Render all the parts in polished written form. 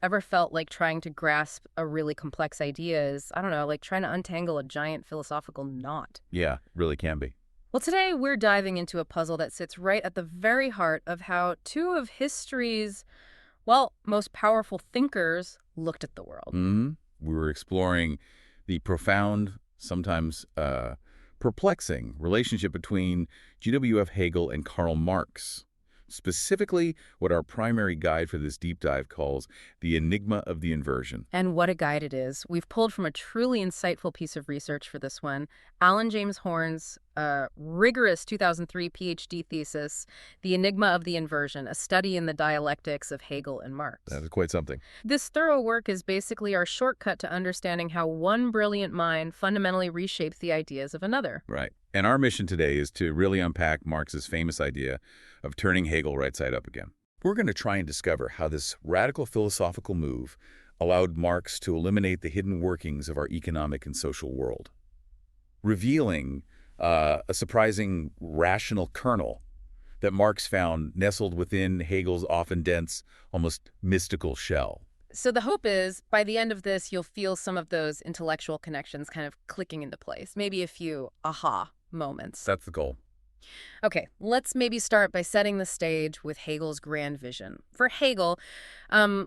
Ever felt like trying to grasp a really complex idea is, I don't know, like trying to untangle a giant philosophical knot? Yeah, really can be. Well, today we're diving into a puzzle that sits right at the very heart of how two of history's, well, most powerful thinkers looked at the world. We were exploring the profound, sometimes perplexing relationship between GWF Hegel and Karl Marx. Specifically, what our primary guide for this deep dive calls the Enigma of the Inversion. And what a guide it is. We've pulled from a truly insightful piece of research for this one, Alan James Horn's rigorous 2003 PhD thesis, The Enigma of the Inversion, a study in the dialectics of Hegel and Marx. That is quite something. This thorough work is basically our shortcut to understanding how one brilliant mind fundamentally reshapes the ideas of another. Right. And our mission today is to really unpack Marx's famous idea of turning Hegel right side up again. We're going to try and discover how this radical philosophical move allowed Marx to eliminate the hidden workings of our economic and social world, revealing a surprising rational kernel that Marx found nestled within Hegel's often dense, almost mystical shell. So the hope is, by the end of this, you'll feel some of those intellectual connections kind of clicking into place, maybe a few aha moments. That's the goal. Okay, let's maybe start by setting the stage with Hegel's grand vision. For Hegel,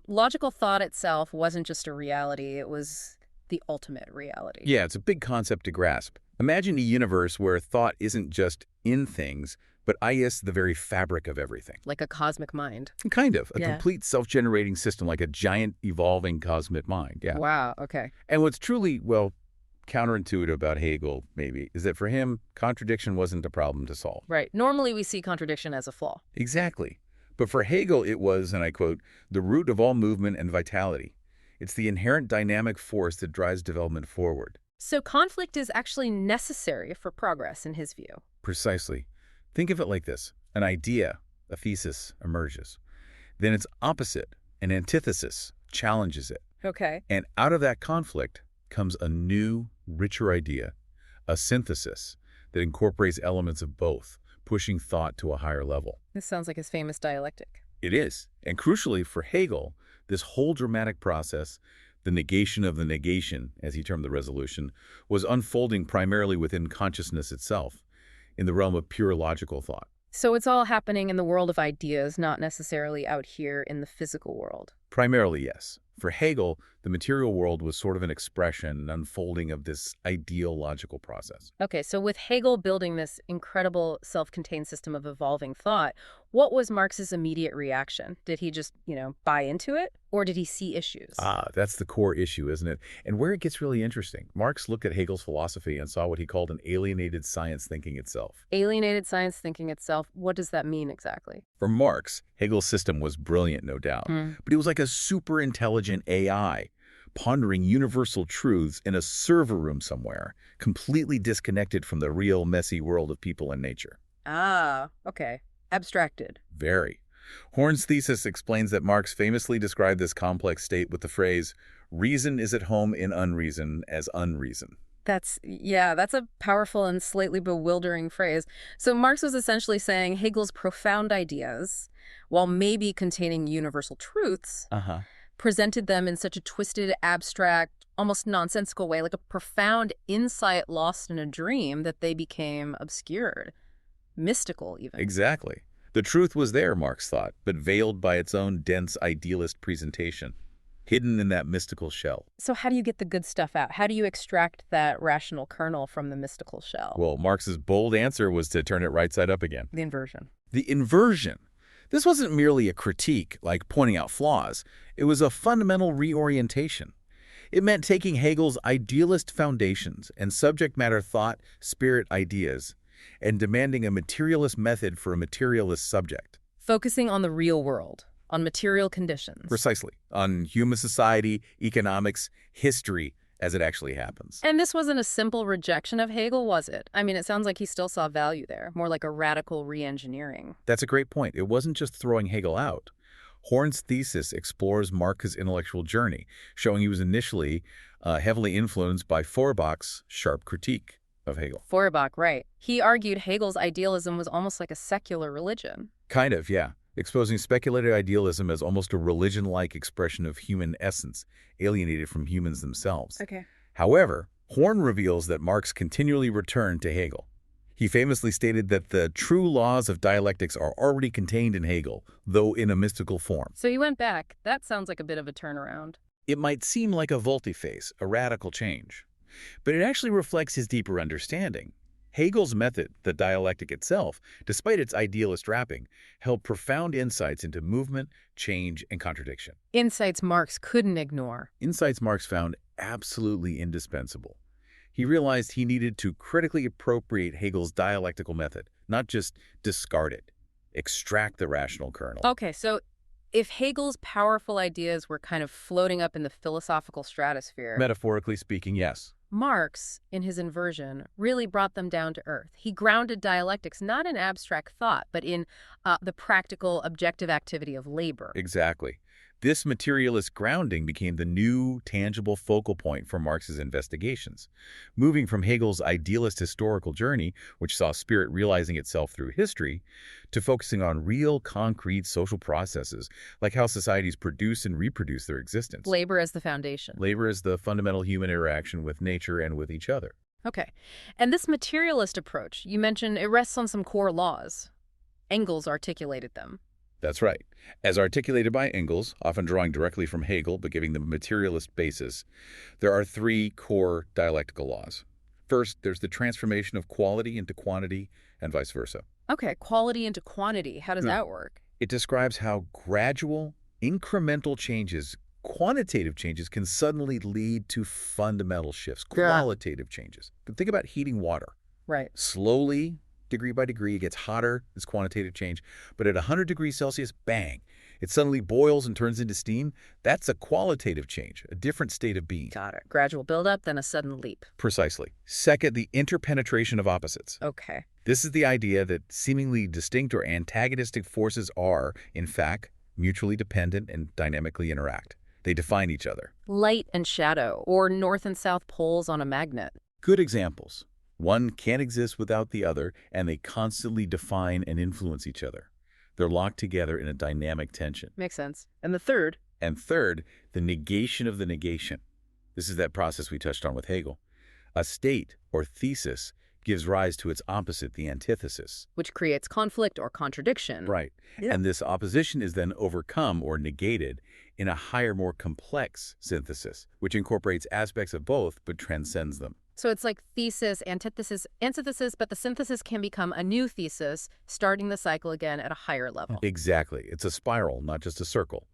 logical thought itself wasn't just a reality, it was the ultimate reality. Yeah, it's a big concept to grasp. Imagine a universe where thought isn't just in things, but is the very fabric of everything. Like a cosmic mind. Kind of. A Yeah. complete self-generating system, like a giant evolving cosmic mind. Yeah. Wow, okay. And what's truly, well, counterintuitive about Hegel, maybe, is that for him, contradiction wasn't a problem to solve. Right. Normally we see contradiction as a flaw. Exactly. But for Hegel, it was, and I quote, the root of all movement and vitality. It's the inherent dynamic force that drives development forward. So conflict is actually necessary for progress in his view. Precisely. Think of it like this. An idea, a thesis, emerges. Then its opposite, an antithesis, challenges it. Okay. And out of that conflict comes a new, richer idea, a synthesis that incorporates elements of both, pushing thought to a higher level. This sounds like his famous dialectic. It is. And crucially for Hegel, this whole dramatic process, the negation of the negation, as he termed the resolution, was unfolding primarily within consciousness itself, in the realm of pure logical thought. So it's all happening in the world of ideas, not necessarily out here in the physical world. Primarily, yes. For Hegel, the material world was sort of an expression, an unfolding of this ideal logical process. Okay, so with Hegel building this incredible self-contained system of evolving thought, what was Marx's immediate reaction? Did he just, buy into it? Or did he see issues? That's the core issue, isn't it? And where it gets really interesting, Marx looked at Hegel's philosophy and saw what he called an alienated science thinking itself. Alienated science thinking itself, what does that mean exactly? For Marx, Hegel's system was brilliant, no doubt, but it was like a super intelligent AI, pondering universal truths in a server room somewhere, completely disconnected from the real messy world of people and nature. Okay. Abstracted. Very. Horn's thesis explains that Marx famously described this complex state with the phrase, reason is at home in unreason as unreason. That's a powerful and slightly bewildering phrase. So Marx was essentially saying Hegel's profound ideas, while maybe containing universal truths, presented them in such a twisted, abstract, almost nonsensical way, like a profound insight lost in a dream, that they became obscured, mystical even. Exactly. The truth was there, Marx thought, but veiled by its own dense idealist presentation, hidden in that mystical shell. So how do you get the good stuff out? How do you extract that rational kernel from the mystical shell? Well, Marx's bold answer was to turn it right side up again. The inversion. The inversion. This wasn't merely a critique, like pointing out flaws. It was a fundamental reorientation. It meant taking Hegel's idealist foundations and subject matter thought, spirit ideas, and demanding a materialist method for a materialist subject. Focusing on the real world, on material conditions. Precisely. On human society, economics, history, as it actually happens. And this wasn't a simple rejection of Hegel, was it? I mean, it sounds like he still saw value there, more like a radical re-engineering. That's a great point. It wasn't just throwing Hegel out. Horn's thesis explores Marx's intellectual journey, showing he was initially heavily influenced by Feuerbach's sharp critique of Hegel. Feuerbach, right. He argued Hegel's idealism was almost like a secular religion. Kind of, yeah. exposing speculative idealism as almost a religion-like expression of human essence, alienated from humans themselves. Okay. However, Horn reveals that Marx continually returned to Hegel. He famously stated that the true laws of dialectics are already contained in Hegel, though in a mystical form. So you went back. That sounds like a bit of a turnaround. It might seem like a volte-face, a radical change, but it actually reflects his deeper understanding. Hegel's method, the dialectic itself, despite its idealist wrapping, held profound insights into movement, change, and contradiction. Insights Marx couldn't ignore. Insights Marx found absolutely indispensable. He realized he needed to critically appropriate Hegel's dialectical method, not just discard it, extract the rational kernel. Okay, so if Hegel's powerful ideas were kind of floating up in the philosophical stratosphere, Metaphorically speaking, yes. Marx, in his Inversion, really brought them down to earth. He grounded dialectics not in abstract thought, but in the practical, objective activity of labor. Exactly. This materialist grounding became the new, tangible focal point for Marx's investigations. Moving from Hegel's idealist historical journey, which saw spirit realizing itself through history, to focusing on real, concrete social processes, like how societies produce and reproduce their existence. Labor as the foundation. Labor is the fundamental human interaction with nature and with each other. Okay. And this materialist approach, you mentioned it rests on some core laws. Engels articulated them. That's right. As articulated by Engels, often drawing directly from Hegel but giving the materialist basis, there are three core dialectical laws. First, there's the transformation of quality into quantity and vice versa. Okay, quality into quantity. How does that work? It describes how gradual, incremental changes, quantitative changes, can suddenly lead to fundamental shifts, qualitative changes. But think about heating water. Right. Slowly, degree by degree, it gets hotter, it's quantitative change. But at 100 degrees Celsius, bang, it suddenly boils and turns into steam. That's a qualitative change, a different state of being. Got it. Gradual buildup, then a sudden leap. Precisely. Second, the interpenetration of opposites. Okay. This is the idea that seemingly distinct or antagonistic forces are, in fact, mutually dependent and dynamically interact. They define each other. Light and shadow, or north and south poles on a magnet. Good examples. One can't exist without the other, and they constantly define and influence each other. They're locked together in a dynamic tension. Makes sense. And the third? And third, the negation of the negation. This is that process we touched on with Hegel. A state, or thesis, gives rise to its opposite, the antithesis. Which creates conflict or contradiction. Right. Yeah. And this opposition is then overcome or negated in a higher, more complex synthesis, which incorporates aspects of both but transcends them. So it's like thesis, antithesis, but the synthesis can become a new thesis, starting the cycle again at a higher level. Exactly. It's a spiral, not just a circle.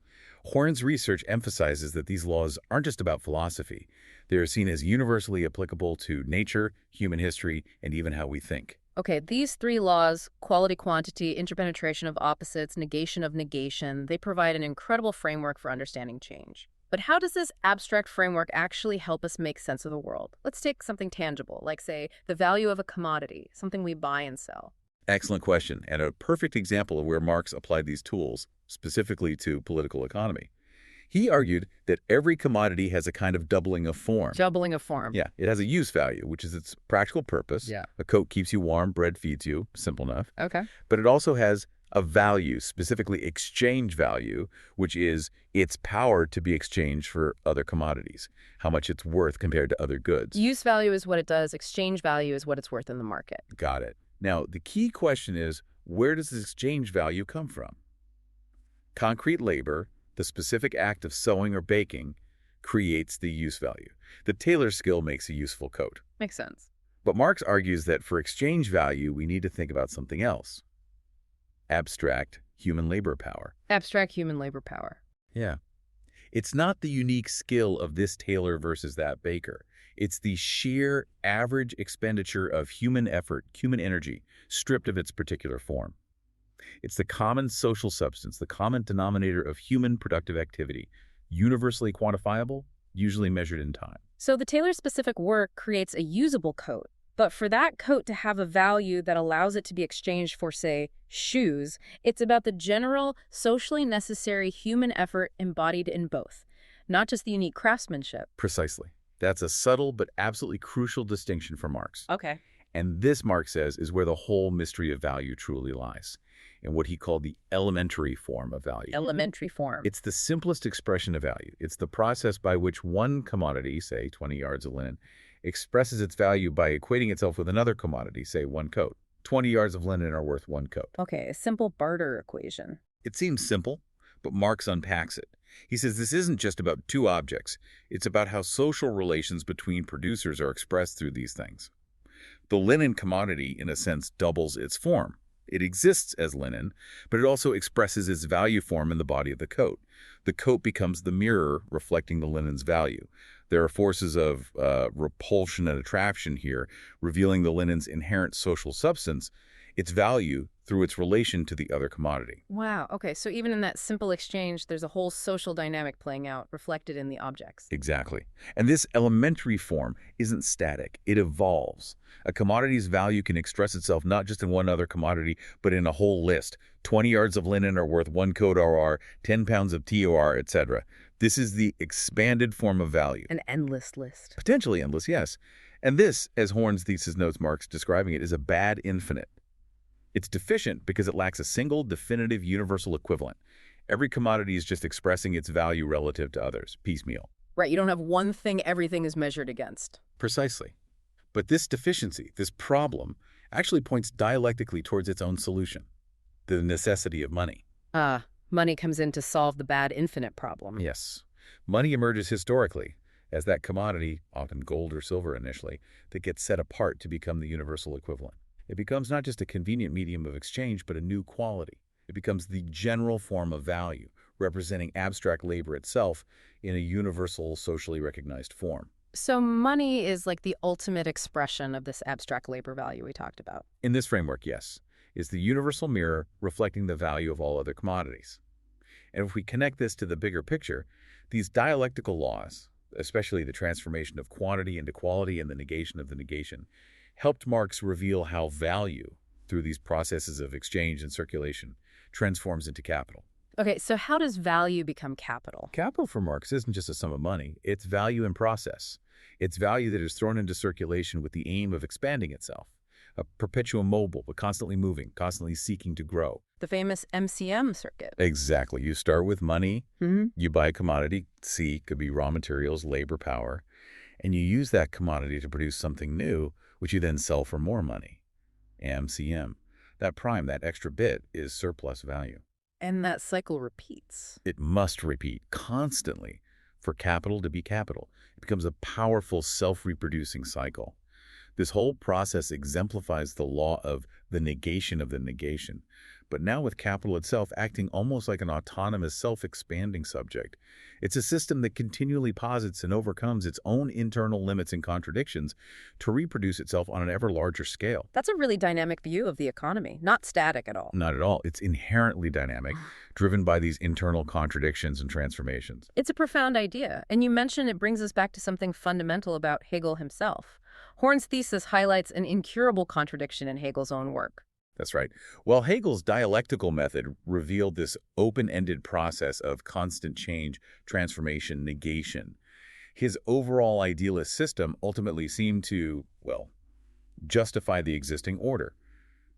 Horn's research emphasizes that these laws aren't just about philosophy. They are seen as universally applicable to nature, human history, and even how we think. Okay, these three laws, quality, quantity, interpenetration of opposites, negation of negation, they provide an incredible framework for understanding change. But how does this abstract framework actually help us make sense of the world? Let's take something tangible, like, say, the value of a commodity, something we buy and sell. Excellent question, and a perfect example of where Marx applied these tools, specifically to political economy. He argued that every commodity has a kind of doubling of form. Doubling of form. Yeah, it has a use value, which is its practical purpose. Yeah. A coat keeps you warm, bread feeds you, simple enough. Okay. But it also has a value, specifically exchange value, which is its power to be exchanged for other commodities, how much it's worth compared to other goods. Use value is what it does. Exchange value is what it's worth in the market. Got it. Now, the key question is, where does this exchange value come from? Concrete labor, the specific act of sewing or baking, creates the use value. The tailor's skill makes a useful coat. Makes sense. But Marx argues that for exchange value, we need to think about something else. Abstract human labor power. Abstract human labor power. Yeah. It's not the unique skill of this tailor versus that baker. It's the sheer average expenditure of human effort, human energy, stripped of its particular form. It's the common social substance, the common denominator of human productive activity, universally quantifiable, usually measured in time. So the tailor-specific work creates a usable coat. But for that coat to have a value that allows it to be exchanged for, say, shoes, it's about the general, socially necessary human effort embodied in both, not just the unique craftsmanship. Precisely. That's a subtle but absolutely crucial distinction for Marx. Okay. And this, Marx says, is where the whole mystery of value truly lies, in what he called the elementary form of value. Elementary form. It's the simplest expression of value. It's the process by which one commodity, say 20 yards of linen, expresses its value by equating itself with another commodity, say one coat. 20 yards of linen are worth one coat. Okay, a simple barter equation. It seems simple, but Marx unpacks it. He says this isn't just about two objects. It's about how social relations between producers are expressed through these things. The linen commodity, in a sense, doubles its form. It exists as linen, but it also expresses its value form in the body of the coat. The coat becomes the mirror reflecting the linen's value. There are forces of repulsion and attraction here, revealing the linen's inherent social substance, its value, through its relation to the other commodity. Wow, okay, so even in that simple exchange, there's a whole social dynamic playing out, reflected in the objects. Exactly. And this elementary form isn't static. It evolves. A commodity's value can express itself not just in one other commodity, but in a whole list. 20 yards of linen are worth 1 coat RR, 10 pounds of TOR, etc. This is the expanded form of value. An endless list. Potentially endless, yes. And this, as Horn's thesis notes Marx describing it, is a bad infinite. It's deficient because it lacks a single, definitive, universal equivalent. Every commodity is just expressing its value relative to others, piecemeal. Right, you don't have one thing everything is measured against. Precisely. But this deficiency, this problem, actually points dialectically towards its own solution, the necessity of money. Money comes in to solve the bad infinite problem. Yes. Money emerges historically as that commodity, often gold or silver initially, that gets set apart to become the universal equivalent. It becomes not just a convenient medium of exchange, but a new quality. It becomes the general form of value, representing abstract labor itself in a universal, socially recognized form. So money is like the ultimate expression of this abstract labor value we talked about. In this framework, yes, is the universal mirror reflecting the value of all other commodities. And if we connect this to the bigger picture, these dialectical laws, especially the transformation of quantity into quality and the negation of the negation, helped Marx reveal how value, through these processes of exchange and circulation, transforms into capital. Okay, so how does value become capital? Capital for Marx isn't just a sum of money. It's value in process. It's value that is thrown into circulation with the aim of expanding itself. A perpetuum mobile, but constantly moving, constantly seeking to grow. The famous MCM circuit. Exactly. You start with money, you buy a commodity, C, could be raw materials, labor, power, and you use that commodity to produce something new, which you then sell for more money. MCM. That prime, that extra bit, is surplus value. And that cycle repeats. It must repeat constantly for capital to be capital. It becomes a powerful self-reproducing cycle. This whole process exemplifies the law of the negation of the negation, but now with capital itself acting almost like an autonomous, self-expanding subject. It's a system that continually posits and overcomes its own internal limits and contradictions to reproduce itself on an ever larger scale. That's a really dynamic view of the economy, not static at all. Not at all. It's inherently dynamic, driven by these internal contradictions and transformations. It's a profound idea, and you mentioned it brings us back to something fundamental about Hegel himself. Horn's thesis highlights an incurable contradiction in Hegel's own work. That's right. Well, Hegel's dialectical method revealed this open-ended process of constant change, transformation, negation. His overall idealist system ultimately seemed to, well, justify the existing order,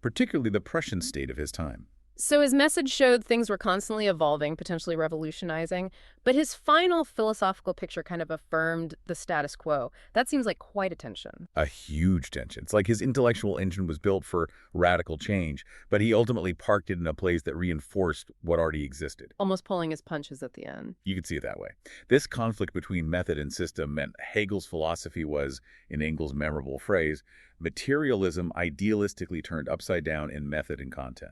particularly the Prussian state of his time. So his message showed things were constantly evolving, potentially revolutionizing, but his final philosophical picture kind of affirmed the status quo. That seems like quite a tension. A huge tension. It's like his intellectual engine was built for radical change, but he ultimately parked it in a place that reinforced what already existed. Almost pulling his punches at the end. You could see it that way. This conflict between method and system meant Hegel's philosophy was, in Engels' memorable phrase, materialism idealistically turned upside down in method and content.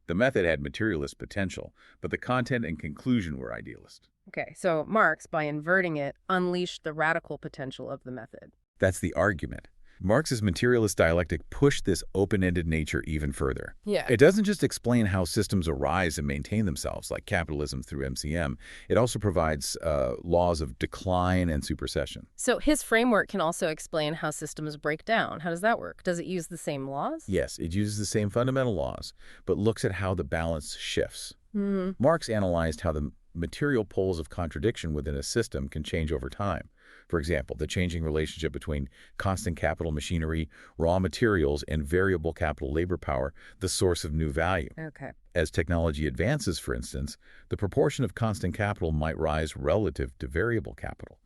The method had materialist potential, but the content and conclusion were idealist. Okay, so Marx, by inverting it, unleashed the radical potential of the method. That's the argument. Marx's materialist dialectic pushed this open-ended nature even further. Yeah. It doesn't just explain how systems arise and maintain themselves, like capitalism through MCM. It also provides laws of decline and supersession. So his framework can also explain how systems break down. How does that work? Does it use the same laws? Yes, it uses the same fundamental laws, but looks at how the balance shifts. Marx analyzed how the material poles of contradiction within a system can change over time. For example, the changing relationship between constant capital machinery, raw materials, and variable capital labor power, the source of new value. Okay. As technology advances, for instance, the proportion of constant capital might rise relative to variable capital.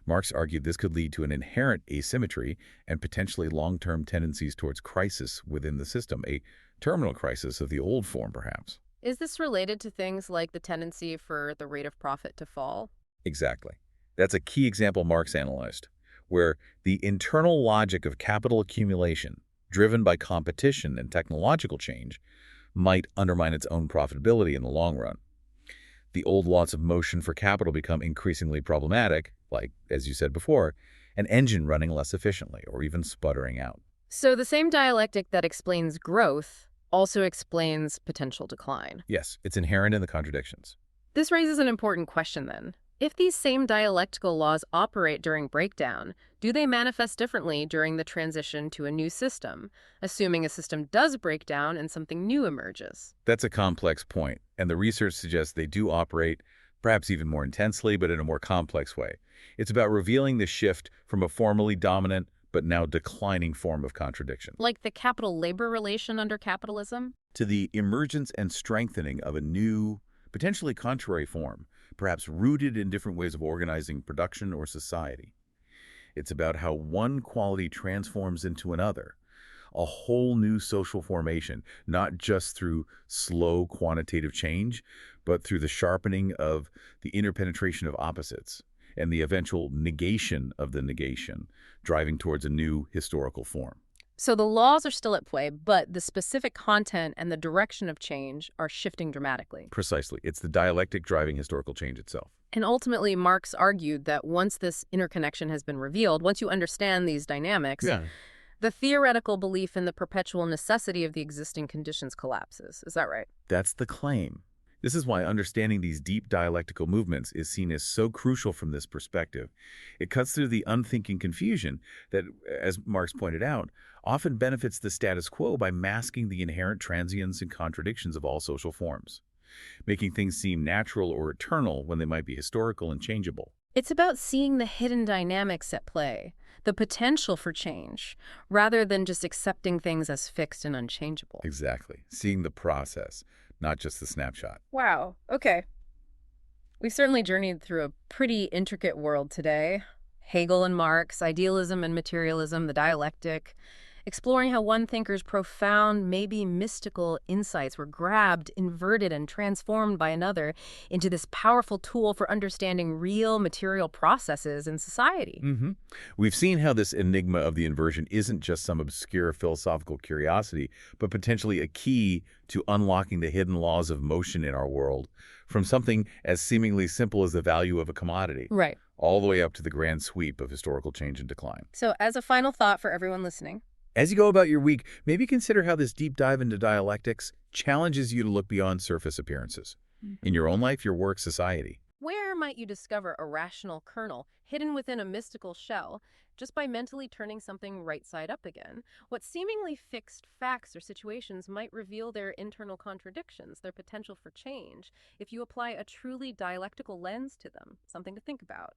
Marx argued this could lead to an inherent asymmetry and potentially long-term tendencies towards crisis within the system, a terminal crisis of the old form, perhaps. Is this related to things like the tendency for the rate of profit to fall? Exactly. That's a key example Marx analyzed, where the internal logic of capital accumulation, driven by competition and technological change, might undermine its own profitability in the long run. The old laws of motion for capital become increasingly problematic, like, as you said before, an engine running less efficiently or even sputtering out. So the same dialectic that explains growth also explains potential decline. Yes, it's inherent in the contradictions. This raises an important question then. If these same dialectical laws operate during breakdown, do they manifest differently during the transition to a new system, assuming a system does break down and something new emerges? That's a complex point, and the research suggests they do operate, perhaps even more intensely, but in a more complex way. It's about revealing the shift from a formerly dominant but now declining form of contradiction. Like the capital-labor relation under capitalism? To the emergence and strengthening of a new, potentially contrary form, perhaps rooted in different ways of organizing production or society. It's about how one quality transforms into another, a whole new social formation, not just through slow quantitative change, but through the sharpening of the interpenetration of opposites and the eventual negation of the negation, driving towards a new historical form. So the laws are still at play, but the specific content and the direction of change are shifting dramatically. Precisely. It's the dialectic driving historical change itself. And ultimately, Marx argued that once this interconnection has been revealed, once you understand these dynamics, the theoretical belief in the perpetual necessity of the existing conditions collapses. Is that right? That's the claim. This is why understanding these deep dialectical movements is seen as so crucial from this perspective. It cuts through the unthinking confusion that, as Marx pointed out, often benefits the status quo by masking the inherent transience and contradictions of all social forms, making things seem natural or eternal when they might be historical and changeable. It's about seeing the hidden dynamics at play, the potential for change, rather than just accepting things as fixed and unchangeable. Exactly. Seeing the process, not just the snapshot. Wow. Okay. We certainly journeyed through a pretty intricate world today. Hegel and Marx, idealism and materialism, the dialectic, exploring how one thinker's profound, maybe mystical insights were grabbed, inverted, and transformed by another into this powerful tool for understanding real material processes in society. We've seen how this enigma of the inversion isn't just some obscure philosophical curiosity, but potentially a key to unlocking the hidden laws of motion in our world, from something as seemingly simple as the value of a commodity, Right. all the way up to the grand sweep of historical change and decline. So as a final thought for everyone listening, As you go about your week, maybe consider how this deep dive into dialectics challenges you to look beyond surface appearances in your own life, your work, society. where might you discover a rational kernel hidden within a mystical shell just by mentally turning something right side up again? What seemingly fixed facts or situations might reveal their internal contradictions, their potential for change, if you apply a truly dialectical lens to them? Something to think about.